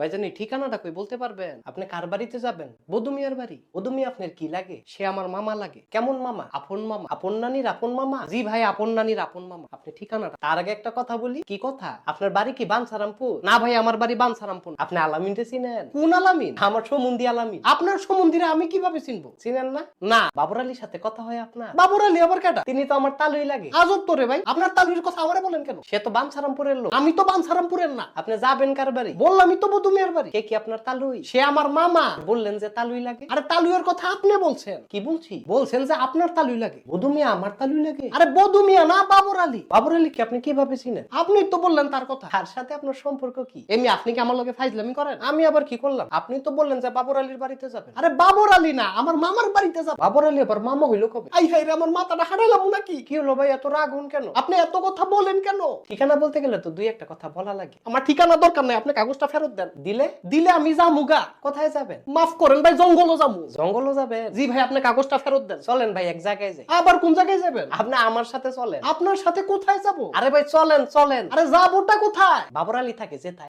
ভাইজান এই ঠিকানাটা কই বলতে পারবেন? আপনি কার বাড়িতে যাবেন? বধূ মিয়ার বাড়ি। বধূ মিয়া আপনার কি লাগে? সে আমার মামা লাগে। কেমন মামা? আপন মামা। আপন নানির আপন মামা? জি ভাই, আপন নানির আপন মামা। আপনি ঠিকানাটা। তার আগে একটা কথা বলি। কি কথা? আপনার বাড়ি কি বানসারামপুর? না ভাই, আমার বাড়ি বানসারামপুর। আপনি আলামিনকে চিনেন? কোন আলামিন? আমার সমুন্দি আলামিন। আপনার সমুন্দিরে আমি কিভাবে চিনবো? চিনেন না? না। বাবর আলীর সাথে কথা হয় আপনার? বাবর আলী আবার কেটা? তিনি তো আমার তালুই লাগে। আজব তোরে ভাই, আপনার তালুর কথা আমারে বলেন কেন? সে তো বানসারামপুরের লোক। আমি তো বানসারামপুরের না। আপনি যাবেন কার বাড়ি? বললামই তো বধূ মিয়ার বাড়ি। কে কি আপনার তালুই? সে আমার মামা। বললেন যে তালুই লাগে। আরে তালুইয়ের কথা আপনি বলছেন। কি বলছি? বলছেন যে আপনার তালুই লাগে। বধূ মিয়া আমার তালুই লাগে। আরে বধূ মিয়া না, বাবর আলী। বাবর আলী কি আপনি কিভাবে চিনেন? আপনি তো বললেন তার কথা। তার সাথে আপনার সম্পর্ক কি? এমনি আপনি কি আমার লগে ফাইজলামি করেন? আমি আবার কি করলাম? আপনি তো বললেন যে বাবর আলীর বাড়িতে যাবেন। আরে বাবর আলী না, আমার মামার বাড়িতে যাব। বাবর আলী আবার মামা হইলো কবে? আই হাই রে, আমার মাথাটা হারাইলাম নাকি? কি হলো ভাই, এত রাগ হন কেন? আপনি এত কথা বলেন কেন? ঠিকানা বলতে গেলে তো দুই একটা কথা বলা লাগে। আমার ঠিকানা দরকার নাই, আপনি কাগজটা ফেরত দেন। দিলে আমি যামুগা। কোথায় যাবেন? মাফ করেন ভাই, জঙ্গলও যামু। জঙ্গলও যাবেন? জি ভাই, আপনি কাগজটা ফেরত দেন। চলেন ভাই, এক জায়গায় যাই। আবার কোন জায়গায় যাবেন? আপনি আমার সাথে চলেন। আপনার সাথে কোথায় যাব? আরে ভাই চলেন চলেন। আরে যাবোটা কোথায়? বাবর আলী থাকে যেতায়।